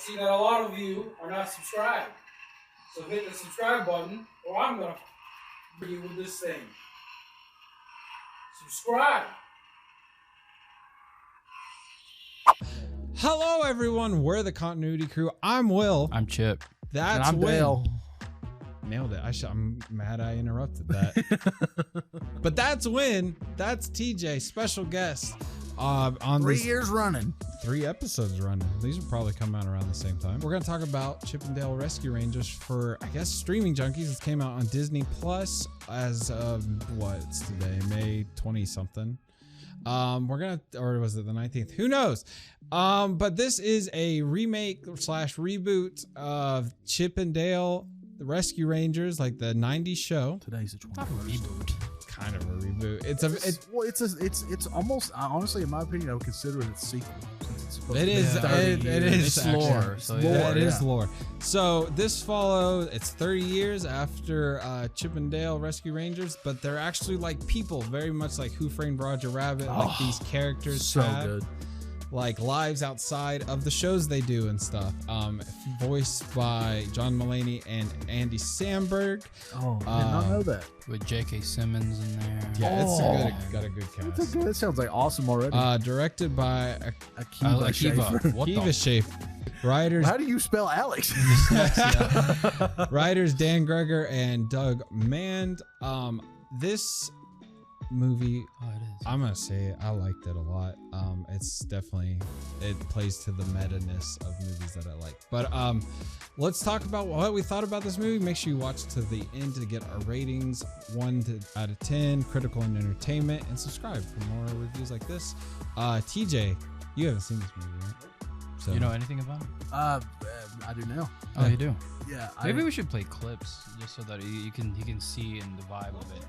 see that a lot of you are not subscribed. So hit the subscribe button, or I'm gonna f you with this thing. Subscribe. Hello, everyone. We're the Continuity Crew. I'm Will. I'm Chip. That's and I'm Will. Dale. Nailed it. I'm mad I interrupted that. But that's Win. That's TJ, special guest. On 3 years running. 3 episodes running. These will probably come out around the same time. We're going to talk about Chip 'n Dale Rescue Rangers for, I guess, streaming junkies. It came out on Disney Plus as of, what's today? May 20-something. We're going to, or was it the 19th? Who knows? But this is a remake / reboot of Chip 'n Dale the Rescue Rangers, like the 90s show. Today's the 21st. Not a reboot. Kind of a reboot. It's almost, honestly, in my opinion, I would consider it a sequel. It is. It is It's actually. lore. So Lore, yeah. It is yeah. lore. So this follows. It's 30 years after Chip 'n Dale Rescue Rangers, but they're actually like people, very much like Who Framed Roger Rabbit. Like these characters so have, good. like, lives outside of the shows they do and stuff. Voiced by John Mulaney and Andy Samberg. Oh, I did not know that. With J.K. Simmons in there. Yeah, it's Oh. got a good That's a cast. good, that sounds like awesome already. Directed by Akiva Akiva. Schaffer. What Akiva the? Schaffer. Writers How do you spell Alex? Writers Dan Greger and Doug Mand. This movie, Oh, it is. I'm gonna say I liked it a lot. It's definitely, it plays to the meta-ness of movies that I like. But let's talk about what we thought about this movie. Make sure you watch to the end to get our ratings, 1 out of 10, critical and entertainment, and subscribe for more reviews like this. TJ, you haven't seen this movie, right? So You know anything about it? I do now. Oh, you do. Yeah. Maybe we should play clips just so that you can see in the vibe of it.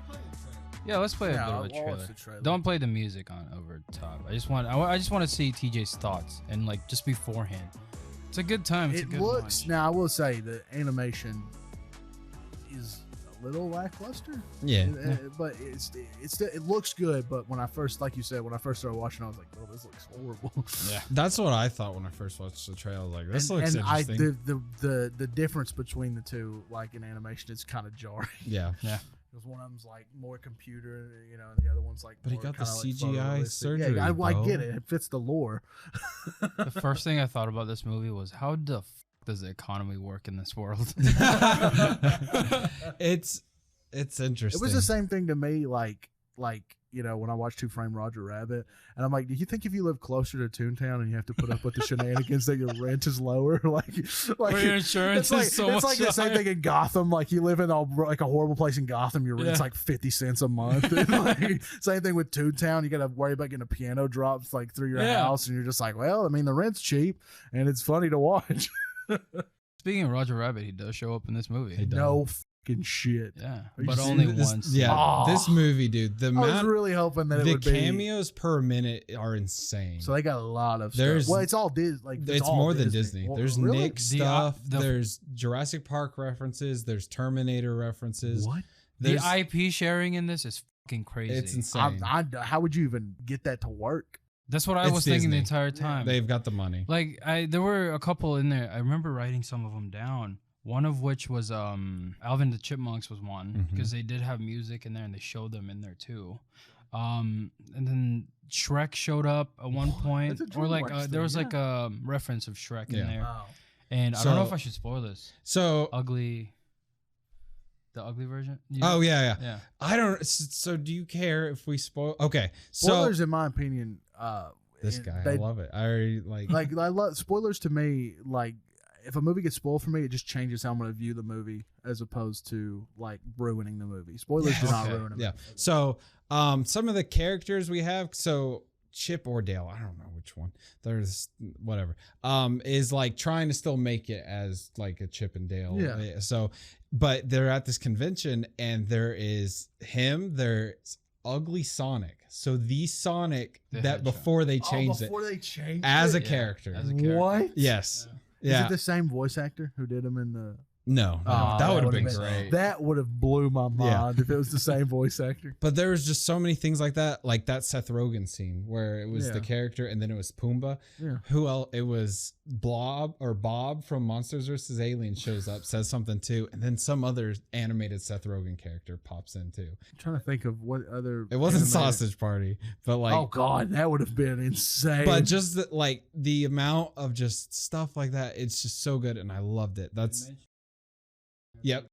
Yeah, let's play a bit of a I'll watch trailer. the trailer. Don't play the music on over top. I just want to see TJ's thoughts and like just beforehand. It's a good time. It's a It good looks. watch. Now, I will say the animation is a little lackluster. yeah. But it looks good. But when I first, like you said, when I first started watching, I was like, "Oh, this looks horrible." Yeah. That's what I thought when I first watched the trailer. Like, this looks interesting. The difference between the two, like in animation, is kind of jarring. Yeah. Yeah. Because one of them's like more computer, and the other one's like. But he more got the kinda like CGI photorealistic. surgery, Yeah, I bro. get it. It fits the lore. The first thing I thought about this movie was how the f does the economy work in this world? It's interesting. It was the same thing to me, like when I watched Who Framed Roger Rabbit, and I'm like, do you think if you live closer to Toontown and you have to put up with the shenanigans that your rent is lower, like your insurance it's is so it's much like the same higher. thing in Gotham. Like you live in a horrible place in Gotham, your rent's Yeah. like 50 cents a month. And like, same thing with Toontown. You got to worry about getting a piano dropped like through your Yeah. house, and you're just like, well, I mean, the rent's cheap and it's funny to watch. Speaking of Roger Rabbit, he does show up in this movie. He does. No fucking shit. Yeah, Are you but serious? only This- once. Yeah, Oh. this movie, dude. The I was amount, really hoping that it the would be. cameos per minute are insane. So they got a lot of There's- stuff. Well, it's all Disney. Like it's all more than Disney. Well, There's really? Nick stuff. the- There's Jurassic Park references. There's Terminator references. What? The There's, IP sharing in this is fucking crazy. it's insane. How would you even get that to work? That's what I It's was thinking the Disney. entire time. They've got the money. Like there were a couple in there. I remember writing some of them down. One of which was Alvin the Chipmunks was one Mhm. because they did have music in there and they showed them in there too. And then Shrek showed up at one point, That's a or like DreamWorks there was thing, like a reference of Shrek Yeah. in there. Wow. And I don't know So- if I should spoil this. So, The ugly version. oh yeah. Yeah. I don't. So, do you care if we spoil? Okay, so Spoilers, in my opinion, this guy, I they, love it. I already like I love spoilers to me. Like if a movie gets spoiled for me, it just changes how I'm going to view the movie as opposed to like ruining the movie. Spoilers do not Okay. ruin a movie. Yeah. So, some of the characters we have. So Chip or Dale, I don't know which one. There's whatever. Is like trying to still make it as like a Chip and Dale. Yeah. So, but they're at this convention and there is him. There's Ugly Sonic. So the Sonic The that Hedgehog. before they changed it Before they changed as a it? Yeah, character. as a character. What? Yes. Is Yeah. it the same voice actor who did him in the? No, Oh, that would have would've been great. That would have blew my mind Yeah. if it was the same voice actor. But there was just so many things like that Seth Rogen scene where it was the Yeah. character and then it was Pumbaa. Yeah. Who else? It was Bob from Monsters vs. Aliens shows up, says something too, and then some other animated Seth Rogen character pops in too. I'm trying to think of what other. It wasn't animated- Sausage Party, but like, Oh God, that would have been insane. but just the amount of just stuff like that, it's just so good, and I loved it. That's yep.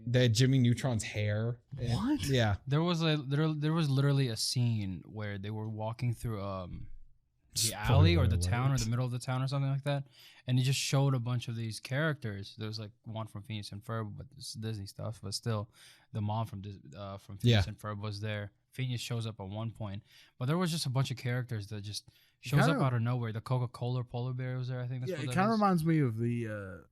They had Jimmy Neutron's hair. What? Yeah. There was literally a scene where they were walking through the alley or the town or the middle of the town or something like that, and it just showed a bunch of these characters. There was like one from Phineas and Ferb, but it's Disney stuff, but still, the mom from Phineas and Ferb was there. Phineas shows up at one point, but there was just a bunch of characters that just shows up out of nowhere. The Coca-Cola polar bear was there. I think that's Yeah, what it that kind of is. reminds me of the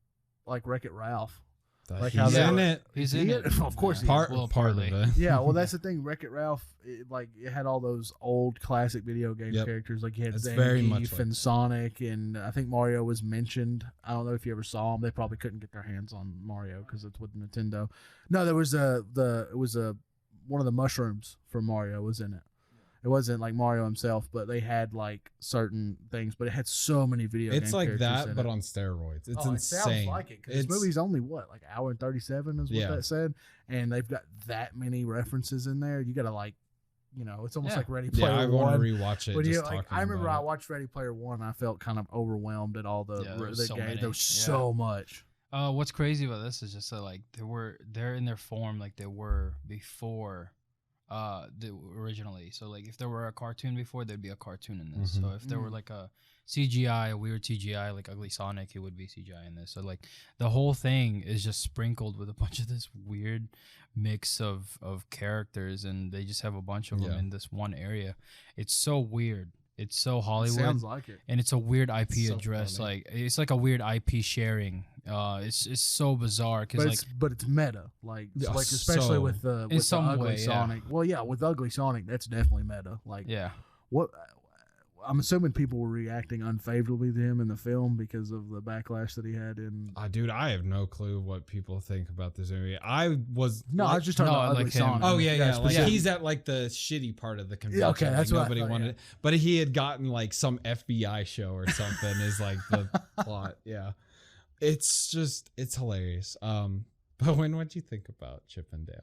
like Wreck-It Ralph. Like He's how they in were- it. He's Is in he it. Of course he is. Part Well, of partly. it. Yeah, well, that's the thing. Wreck-It Ralph, it had all those old classic video game Yep. characters. Like you had It's very much Zangief like and Sonic, and I think Mario was mentioned. I don't know if you ever saw him. They probably couldn't get their hands on Mario because it's with Nintendo. No, there was one of the mushrooms from Mario was in it. It wasn't like Mario himself, but they had like certain things. But it had so many video. It's game like characters that, in but it. on steroids. It's It insane. sounds like it. 'Cause this It's movie's only what, like hour and 37 is what Yeah. that said, and they've got that many references in there. You got to like, it's almost Yeah. like Ready yeah. Player I One. want to rewatch it. When Just you, like, talking I remember I about watched Ready Player One. I felt kind of overwhelmed at all the Yeah, there was the so game. many. There was Yeah. so much. What's crazy about this is just that like they're in their form like they were before originally. So like if there were a cartoon before, there'd be a cartoon in this. So if there were like a CGI, a weird CGI like Ugly Sonic, it would be CGI in this. So like the whole thing is just sprinkled with a bunch of this weird mix of characters, and they just have a bunch of them Yeah. in this one area. It's so weird. It's so Hollywood. Sounds like it. And it's a weird IP It's so address. funny. Like it's like a weird IP sharing. It's so bizarre because like But it's meta, like Yeah, especially so- with the In some Ugly way, yeah. Sonic. Well, yeah, with Ugly Sonic, that's definitely meta. Like yeah. what I'm assuming people were reacting unfavorably to him in the film because of the backlash that he had in. dude, I have no clue what people think about this movie. I was No, I was just talking No, about Ugly like him. Sonic. Oh yeah. Like specific- he's at like the shitty part of the convention. Yeah, okay, that's like, what I nobody thought, wanted yeah. it. But he had gotten like some FBI show or something is like the plot. Yeah. It's hilarious. But what'd you think about Chip and Dale?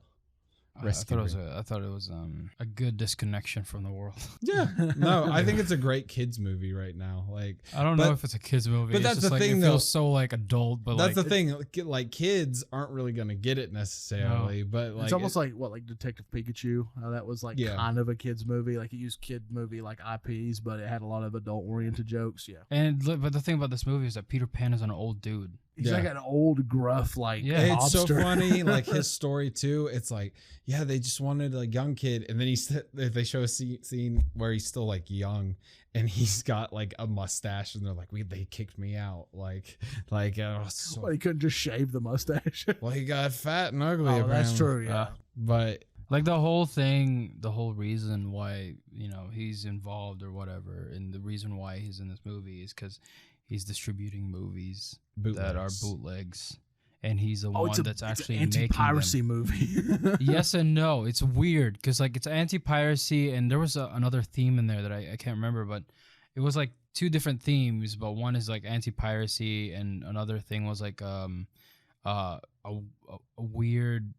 I thought it was a good disconnection from the world. Yeah. No, I think it's a great kids movie right now. Like I don't know But- if it's a kids movie. but It's that's just the like, thing, it though. feels so like adult, but that's like the thing. Like kids aren't really gonna get it necessarily, but like it's almost like Detective Pikachu. That was like Yeah. kind of a kids movie. Like it used kid movie like IPs, but it had a lot of adult oriented jokes. Yeah, but the thing about this movie is that Peter Pan is an old dude. he's Yeah. like an old gruff like Yeah. it's so mobster. funny. Like his story too. It's like, yeah, they just wanted a young kid, and then they show a scene where he's still like young, and he's got like a mustache, and they're like, they kicked me out. Like Well, he couldn't just shave the mustache. well, he got fat and ugly. Oh, that's apparently. true. Yeah. But Like the whole thing, the whole reason why he's involved or whatever, and the reason why he's in this movie is because he's distributing movies that are bootlegs, and he's the one that's actually it's an making them. anti-piracy movie. Yes and no. It's weird because like it's anti-piracy, and there was another theme in there that I can't remember, but it was like two different themes. But one is like anti-piracy, and another thing was like a weird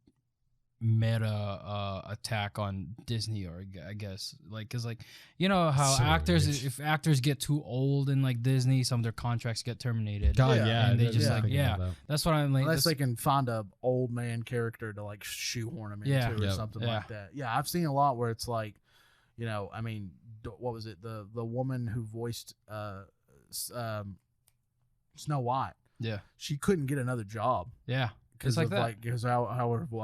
meta attack on Disney, or I guess like because like how So actors weird. if actors get too old in like Disney, some of their contracts get terminated. God, Yeah. yeah, And they I just didn't like think about that. That's what I'm like. Unless that's- they can find a old man character to like shoehorn him into Yeah. or Yep. something Yeah. like that. Yeah, I've seen a lot where it's like, I mean, what was it? The woman who voiced Snow White. Yeah, She couldn't get another job yeah. because It's like of that. because how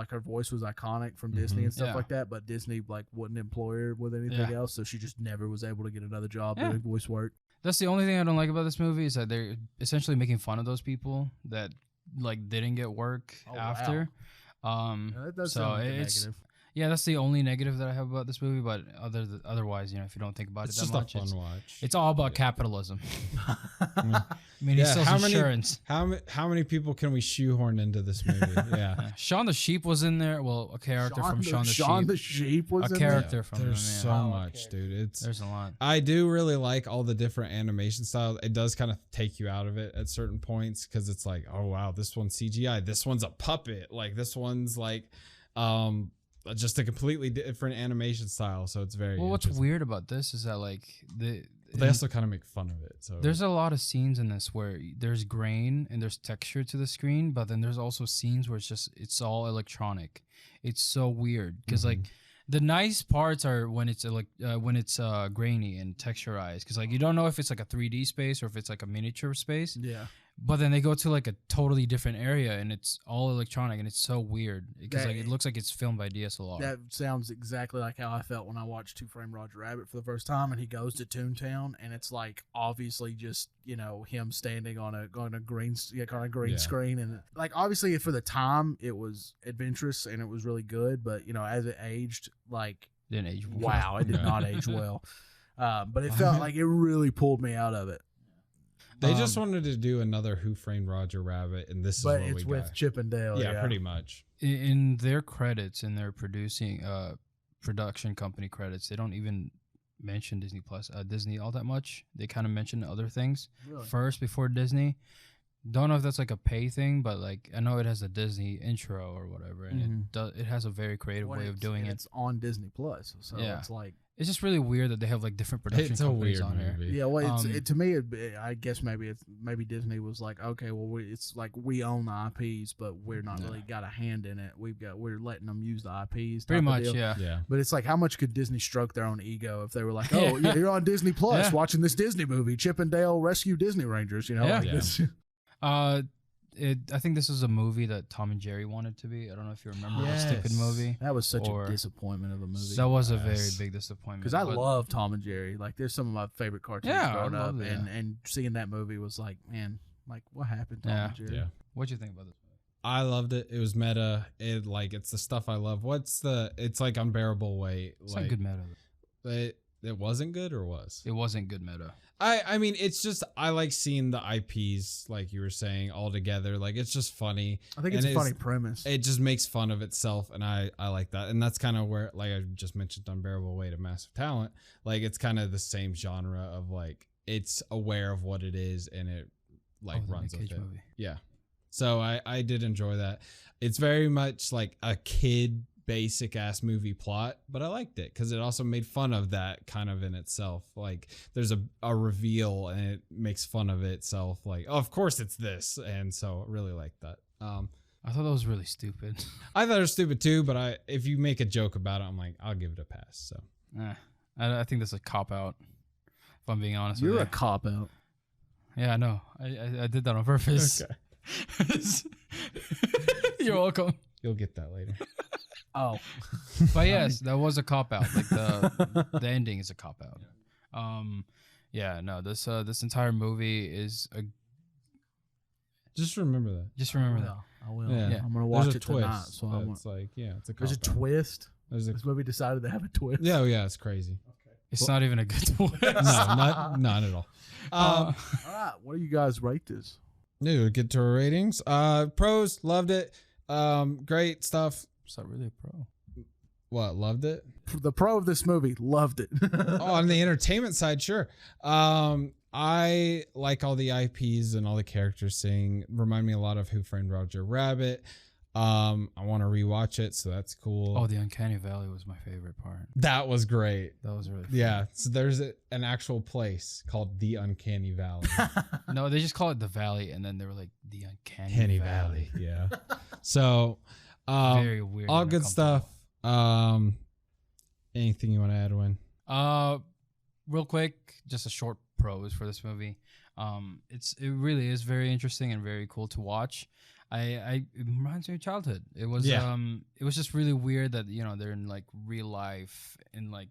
her voice was iconic from Disney Mhm. and stuff Yeah. like that. But Disney like wouldn't employ her with anything Yeah. else, so she just never was able to get another job Yeah. doing voice work. That's the only thing I don't like about this movie is that they're essentially making fun of those people that like didn't get work Oh, wow. after. Yeah, that does So sound like a it's- negative. Yeah, that's the only negative that I have about this movie. But otherwise, if you don't think about It's it just that much, a fun watch. it's all about capitalism. Mm. I mean, he sells insurance. How many people can we shoehorn into this movie? Yeah. Shaun the Sheep was in there. Well, a character from Shaun the Sheep. Shaun the Sheep was A in character there? from There's him, so yeah. much, dude. There's a lot. I do really like all the different animation styles. It does kind of take you out of it at certain points because it's like, oh wow, this one's CGI, this one's a puppet, like this one's like just a completely different animation style. So it's very Well, what's weird about this is that like they also kind of make fun of it. So there's a lot of scenes in this where there's grain and there's texture to the screen, but then there's also scenes where it's all electronic. It's so weird because like the nice parts are when it's grainy and texturized because like you don't know if it's like a 3D space or if it's like a miniature space. Yeah. But then they go to like a totally different area and it's all electronic and it's so weird because like it looks like it's filmed by DSLR. That sounds exactly like how I felt when I watched Who Framed Roger Rabbit for the first time, and he goes to Toontown, and it's like obviously just him standing on a green screen, and like obviously for the time it was adventurous and it was really good, but as it aged, like Didn't age well. wow, it did not age well. But it felt like it really pulled me out of it. They just wanted to do another Who Framed Roger Rabbit, and this is what it's we with got. Chip and Dale. Yeah, pretty much. In their credits, in their production company credits, they don't even mention Disney all that much. They kind of mention other things first before Disney. Don't know if that's like a pay thing, but like I know it has a Disney intro or whatever, and it has a very creative way of doing it. It's on Disney Plus, so it's like. It's just really weird that they have like different production companies on here. Yeah, well, to me, I guess maybe Disney was like, okay, well, it's like we own the IPs, but we're not really got a hand in it. We're letting them use the IPs. Pretty much, yeah. But it's like, how much could Disney stroke their own ego if they were like, oh, yeah, you're on Disney Plus watching this Disney movie, Chip and Dale Rescue Disney Rangers, This. I think this is a movie that Tom and Jerry wanted to be. I don't know if you remember that stupid movie. That was such a disappointment of a movie. That was a very big disappointment. Because I love Tom and Jerry. Like, there's some of my favorite cartoons growing up. And seeing that movie was like, man, like, what happened to Tom and Jerry? Yeah. What'd you think about this movie? I loved it. It was meta. It's the stuff I love. It's like unbearable weight. It's like good meta. It wasn't good or was? It wasn't good meta. I mean, it's just, I like seeing the IPs, like you were saying, all together. Like, it's just funny. I think it's a funny premise. It just makes fun of itself, and I like that. And that's kind of where, like I just mentioned, Unbearable Weight of Massive Talent. Like, it's kind of the same genre of, like, it's aware of what it is, and it, like, runs with it. Movie. Yeah. So I did enjoy that. It's very much like a kid basic ass movie plot, but I liked it because it also made fun of that kind of in itself. Like there's a reveal and it makes fun of itself. Like, oh, of course it's this. And so I really liked that. I thought that was really stupid. I thought it was stupid too, but if you make a joke about it, I'm like, I'll give it a pass. So I think that's a cop out. If I'm being honest with you. You're a cop out. Yeah, I know. I did that on purpose. Okay. You're welcome. You'll get that later. Oh, but yes, that was a cop out. Like the ending is a cop out. This entire movie is a. Just remember that. Just remember that. I will. Yeah. I'm gonna watch it tonight. So it's like, it's a. There's a twist. This movie decided to have a twist. Yeah, it's crazy. It's not even a good twist. No, not at all. All right, what do you guys rate this? We'll get to our ratings. Pros, loved it. Great stuff. Is that really a pro? What, loved it? The pro of this movie, loved it. On the entertainment side, sure. I like all the IPs and all the characters saying, remind me a lot of Who Framed Roger Rabbit. I want to rewatch it, so that's cool. Oh, the Uncanny Valley was my favorite part. That was great. That was really fun. Yeah, so there's an actual place called the Uncanny Valley. No, they just call it the Valley, and then they were like, the Uncanny Valley. Yeah. So... very weird. All good stuff. Anything you want to add, Win? Real quick, just a short pros for this movie. It really is very interesting and very cool to watch. It reminds me of childhood. It was just really weird that they're in like real life and like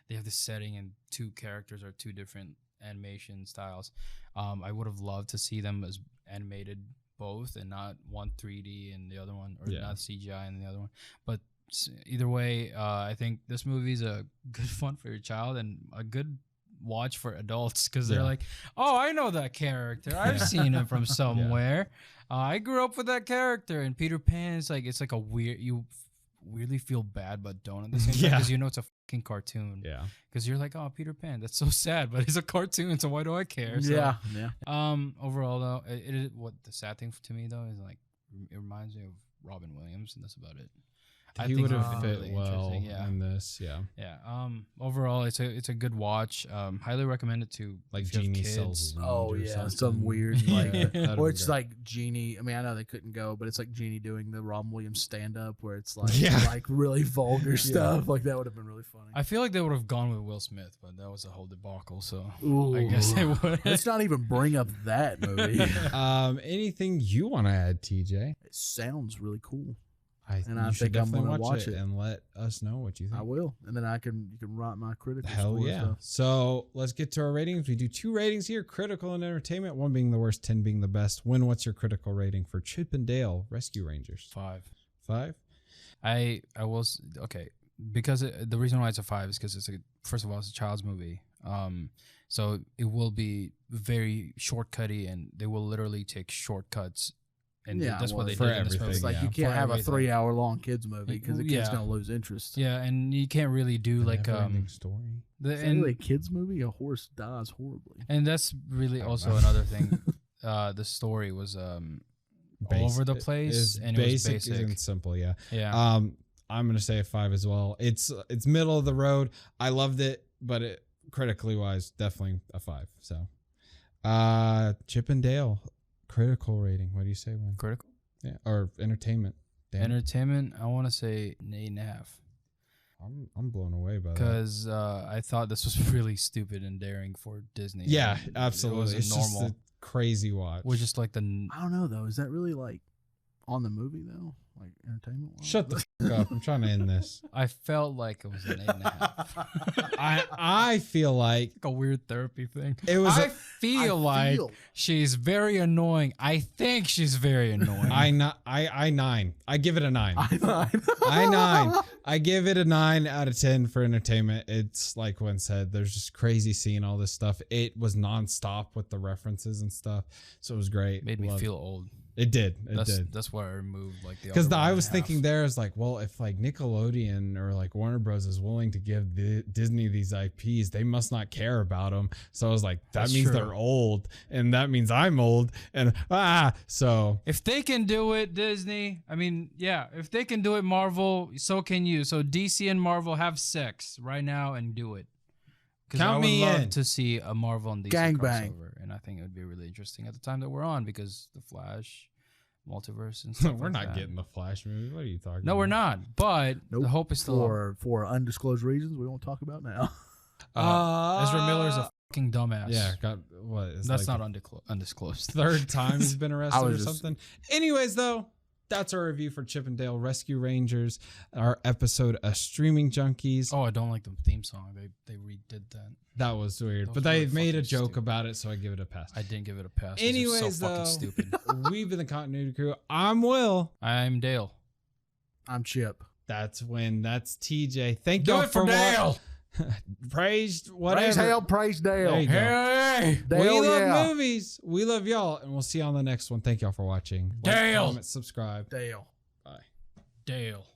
they have this setting and two characters are two different animation styles. I would have loved to see them as animated both and not one 3D and the other one, or not CGI and the other one, but either way, I think this movie is a good fun for your child and a good watch for adults because they're like, oh, I know that character. I've seen him from somewhere. I grew up with that character. And Peter Pan is like, it's like a weird, you weirdly feel bad but don't at the same time because you know it's a fucking cartoon. Yeah. Because you're like, oh, Peter Pan, that's so sad, but it's a cartoon, so why do I care? So, yeah. Overall though, it is what the sad thing to me though is like it reminds me of Robin Williams, and that's about it. He would have fit really well in this, Overall, it's a good watch. Highly recommend it to like Genie sells. Oh yeah, some weird like, or it's like Genie. I mean, I know they couldn't go, but it's like Genie doing the Robin Williams stand up where it's like like really vulgar stuff. Like that would have been really funny. I feel like they would have gone with Will Smith, but that was a whole debacle. So I guess they would. Let's not even bring up that movie. Anything you want to add, TJ? It sounds really cool. I think I'm gonna watch it and let us know what you think. I will, and then you can write my critical. Hell yeah! Stuff. So let's get to our ratings. We do 2 ratings here: critical and entertainment. 1 being the worst, 10 being the best. Win, what's your critical rating for Chip and Dale Rescue Rangers? 5. 5. I will because the reason why it's a 5 is because first of all it's a child's movie. So it will be very shortcutty, and they will literally take shortcuts. And that's what they for did everything. It's like you can't have a 3-hour long kids movie because the kid's gonna lose interest. Yeah, and you can't really do like story. Is it really a kids movie? A horse dies horribly, and that's really also another thing. The story was all over the place, and it was basic and simple. Yeah. I'm gonna say a 5 as well. It's middle of the road. I loved it, but critically wise, definitely a 5. So, Chip and Dale. Critical rating. What do you say, Win? Critical? Yeah. Or entertainment. Entertainment, I want to say an 8.5. I'm blown away by that. Because I thought this was really stupid and daring for Disney. Yeah, absolutely. It's normal. Just a crazy watch. We're just like I don't know though. Is that really like on the movie though? Like entertainment wise? Shut the fuck up. I'm trying to end this. I felt like it was an 8.5. I feel like a weird therapy thing. It was. I feel like she's very annoying. I think she's very annoying. I 9. I give it a 9. I 9. I give it a 9 out of 10 for entertainment. It's like Win said. There's just crazy seeing all this stuff. It was nonstop with the references and stuff, so it was great. Made me feel old. It did. It did. That's why I removed like the. Because I was thinking there is like, well, if like Nickelodeon or like Warner Bros is willing to give Disney these IPs, they must not care about them. So I was like, that means they're old, and that means I'm old, and so if they can do it, Disney. I mean, yeah, if they can do it, Marvel, so can you. So DC and Marvel have sex right now and do it. Count me in. I would love to see a Marvel and DC crossover, and I think it would be really interesting at the time that we're on because the Flash, multiverse, and stuff. We're not getting the Flash movie. What are you talking about? No, we're not. But the hope is still for undisclosed reasons we won't talk about now. Ezra Miller's a fucking dumbass. Yeah, that's like not undisclosed. 3rd time he's been arrested or something. Anyways, though. That's our review for Chip and Dale Rescue Rangers, our episode of Streaming Junkies. Oh, I don't like the theme song. They redid that. That was weird. But they made a joke about it, so I give it a pass. I didn't give it a pass. Anyways, so fucking stupid. We've been the Continuity Crew. I'm Will. I'm Dale. I'm Chip. That's TJ. Thank you for Dale. Praised whatever. Praise Hale, praise Dale. Hey, Dale, we love movies. We love y'all, and we'll see you on the next one. Thank y'all for watching. Dale. Like, comment, subscribe. Dale. Bye. Dale.